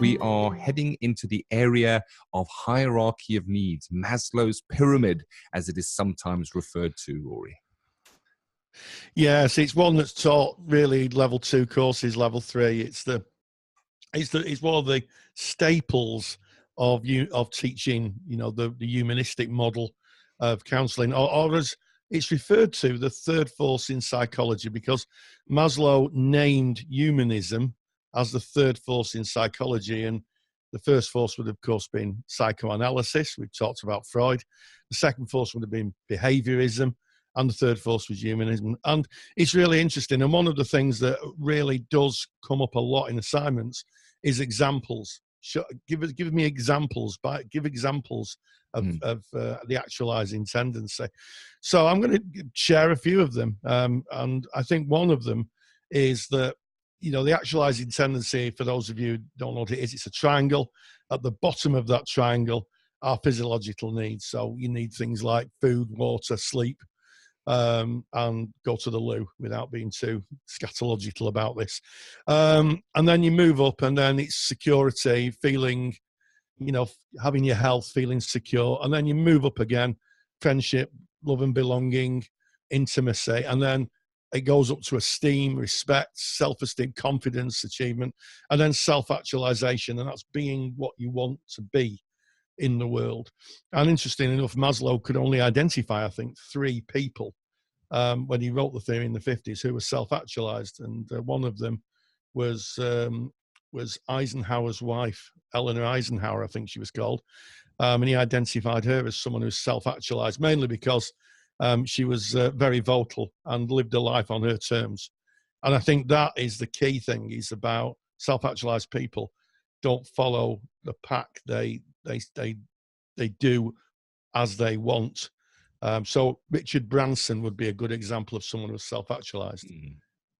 we are heading into the area of hierarchy of needs, Maslow's Pyramid, as it is sometimes referred to, Rory. Yes, it's one that's taught really level 2 courses, level 3. It's one of the staples of teaching, you know, the humanistic model of counseling, or as it's referred to, the third force in psychology, because Maslow named humanism as the third force in psychology. And the first force would, of course, been psychoanalysis. We've talked about Freud. The second force would have been behaviorism. And the third force was humanism. And it's really interesting. And one of the things that really does come up a lot in assignments is examples. Give me examples. Give examples of the actualizing tendency. So I'm going to share a few of them. And I think one of them is that, you know, the actualizing tendency, for those of you who don't know what it is, it's a triangle. At the bottom of that triangle are physiological needs. So you need things like food, water, sleep, and go to the loo, without being too scatological about this. And then you move up, and then it's security, feeling, you know, having your health, feeling secure. And then you move up again, friendship, love and belonging, intimacy. And then it goes up to esteem, respect, self-esteem, confidence, achievement, and then self-actualization. And that's being what you want to be in the world. And interesting enough, Maslow could only identify, I think, 3 people when he wrote the theory in the 50s who were self-actualized. And one of them was Eisenhower's wife, Eleanor Eisenhower, I think she was called. And he identified her as someone who's self-actualized, mainly because she was very vocal and lived a life on her terms. And I think that is the key thing, is about self-actualized people don't follow the pack. They do as they want. So Richard Branson would be a good example of someone who's self-actualized.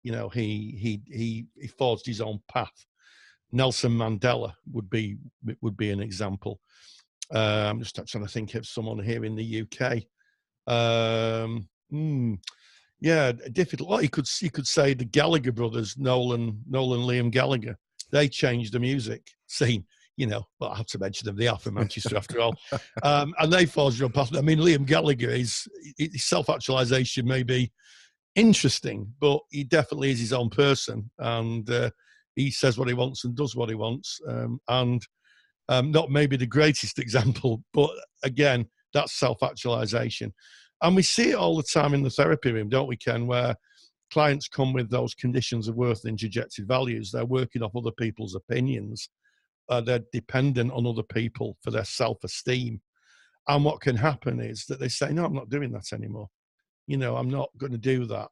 You know, he forged his own path. Nelson Mandela would be an example. I'm just trying to think of someone here in the UK. Yeah, difficult. Well, you could say the Gallagher brothers, Nolan, Liam Gallagher. They changed the music scene. You know, but I have to mention them. They are from Manchester after all. And they forged their own path. I mean, Liam Gallagher, his self-actualization may be interesting, but he definitely is his own person. And he says what he wants and does what he wants. And not maybe the greatest example, but again, that's self-actualization. And we see it all the time in the therapy room, don't we, Ken, where clients come with those conditions of worth and interjected values. They're working off other people's opinions. They're dependent on other people for their self-esteem. And what can happen is that they say, no, I'm not doing that anymore. You know, I'm not going to do that.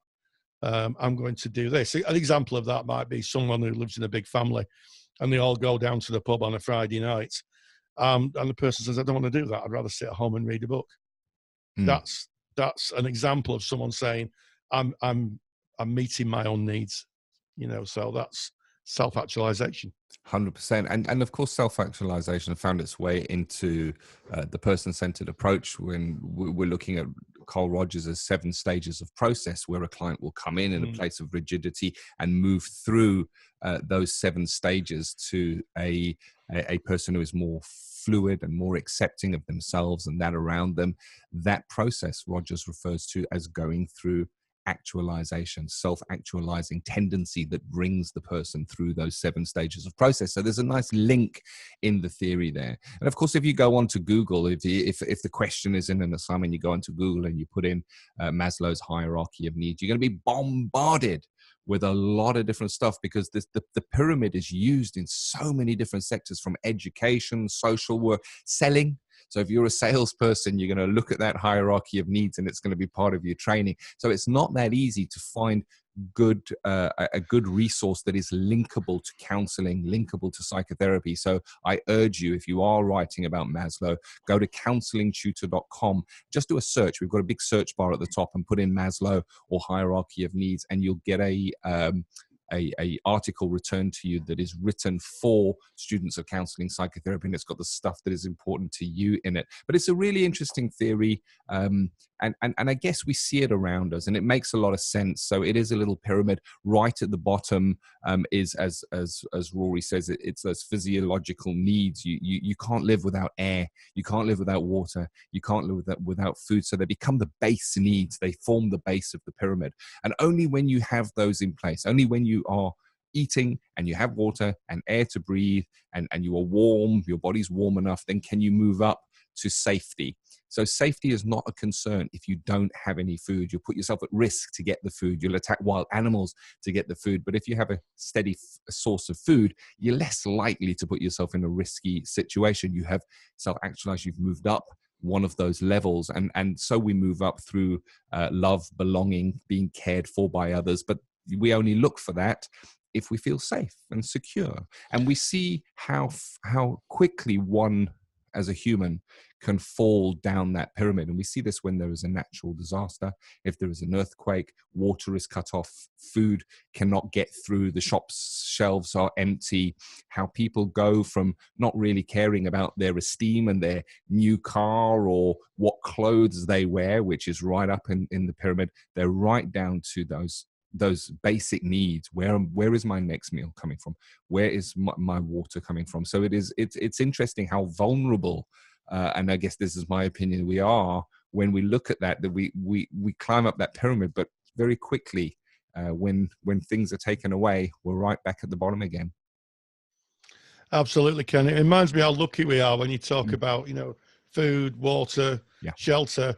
I'm going to do this. An example of that might be someone who lives in a big family and they all go down to the pub on a Friday night. And the person says, I don't want to do that. I'd rather sit at home and read a book. That's an example of someone saying, I'm meeting my own needs. You know, so that's self-actualization. 100%. And of course, self-actualization found its way into the person-centered approach when we're looking at Carl Rogers' 7 stages of process, where a client will come in a place of rigidity and move through those 7 stages to a person who is more fluid and more accepting of themselves and that around them. That process Rogers refers to as going through actualization, self-actualizing tendency that brings the person through those 7 stages of process. So there's a nice link in the theory there. And of course, if you go onto Google, if the question is in an assignment, you go onto Google and you put in Maslow's hierarchy of needs, you're going to be bombarded with a lot of different stuff, because the pyramid is used in so many different sectors, from education, social work, selling. So if you're a salesperson, you're going to look at that hierarchy of needs and it's going to be part of your training. So it's not that easy to find a good resource that is linkable to counseling, linkable to psychotherapy. So I urge you, if you are writing about Maslow, go to counselingtutor.com. Just do a search. We've got a big search bar at the top, and put in Maslow or hierarchy of needs, and you'll get a article returned to you that is written for students of counseling psychotherapy, and it's got the stuff that is important to you in it. But it's a really interesting theory And I guess we see it around us, and it makes a lot of sense. So it is a little pyramid. Right at the bottom is, as Rory says, it's those physiological needs. You can't live without air. You can't live without water. You can't live without food. So they become the base needs. They form the base of the pyramid. And only when you have those in place, only when you are eating and you have water and air to breathe, and you are warm, your body's warm enough, then can you move up to safety. So safety is not a concern if you don't have any food. You'll put yourself at risk to get the food. You'll attack wild animals to get the food. But if you have a steady source of food, you're less likely to put yourself in a risky situation. You have self-actualized, you've moved up one of those levels. And so we move up through love, belonging, being cared for by others. But we only look for that if we feel safe and secure. And we see how quickly one as a human can fall down that pyramid. And we see this when there is a natural disaster. If there is an earthquake, water is cut off, food cannot get through, the shop's shelves are empty, how people go from not really caring about their esteem and their new car or what clothes they wear, which is right up in the pyramid, they're right down to those basic needs. Where is my next meal coming from? Where is my water coming from? So it's interesting how vulnerable, and I guess this is my opinion, we are when we look at that we climb up that pyramid, but very quickly when things are taken away, we're right back at the bottom again. Absolutely, Ken. It reminds me how lucky we are when you talk about, food, water, shelter,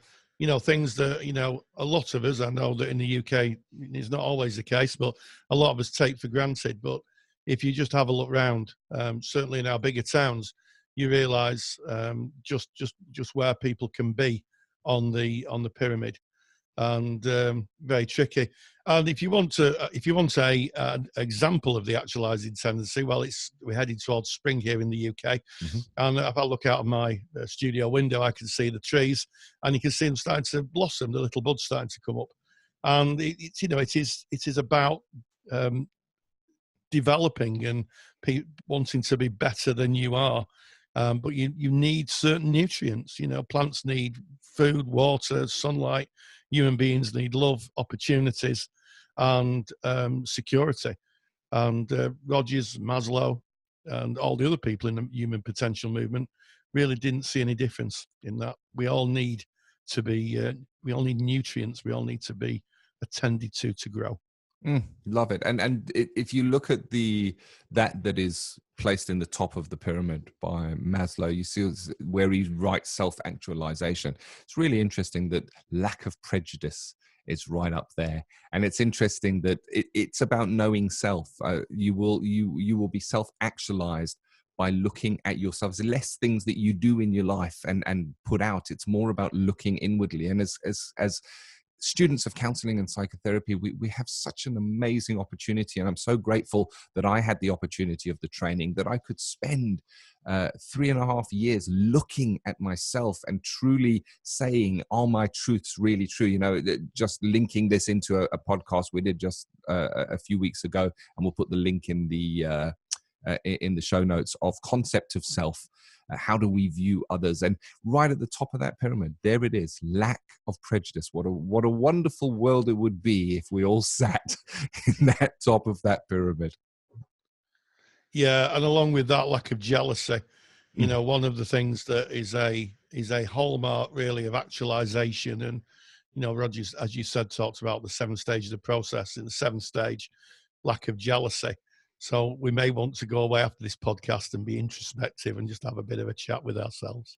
things that, a lot of us, I know that in the UK, it's not always the case, but a lot of us take for granted. But if you just have a look around, certainly in our bigger towns, you realise just where people can be on the pyramid, and very tricky. And if you want a example of the actualizing tendency, well, we're heading towards spring here in the UK, and if I look out of my studio window, I can see the trees, and you can see them starting to blossom, the little buds starting to come up, and it is about developing and wanting to be better than you are. But you need certain nutrients. Plants need food, water, sunlight. Human beings need love, opportunities, and security. And Rogers, Maslow, and all the other people in the human potential movement really didn't see any difference in that. We all need to be. We all need nutrients. We all need to be attended to grow. Love it. And if you look at that is placed in the top of the pyramid by Maslow, you see where he writes self-actualization. It's really interesting that lack of prejudice is right up there. And it's interesting that it's about knowing self. You will be self-actualized by looking at yourself. There's less things that you do in your life and put out. It's more about looking inwardly. And as students of counseling and psychotherapy, we have such an amazing opportunity. And I'm so grateful that I had the opportunity of the training, that I could spend 3.5 years looking at myself and truly saying, are my truths really true? Just linking this into a podcast we did just a few weeks ago, and we'll put the link in the show notes, of concept of self. How do we view others? And right at the top of that pyramid, there it is, lack of prejudice. What a wonderful world it would be if we all sat in that top of that pyramid. Yeah, and along with that, lack of jealousy. One of the things that is a hallmark really of actualization. And Rogers, as you said, talks about the 7 stages of the process. In the 7th stage, lack of jealousy. So we may want to go away after this podcast and be introspective and just have a bit of a chat with ourselves.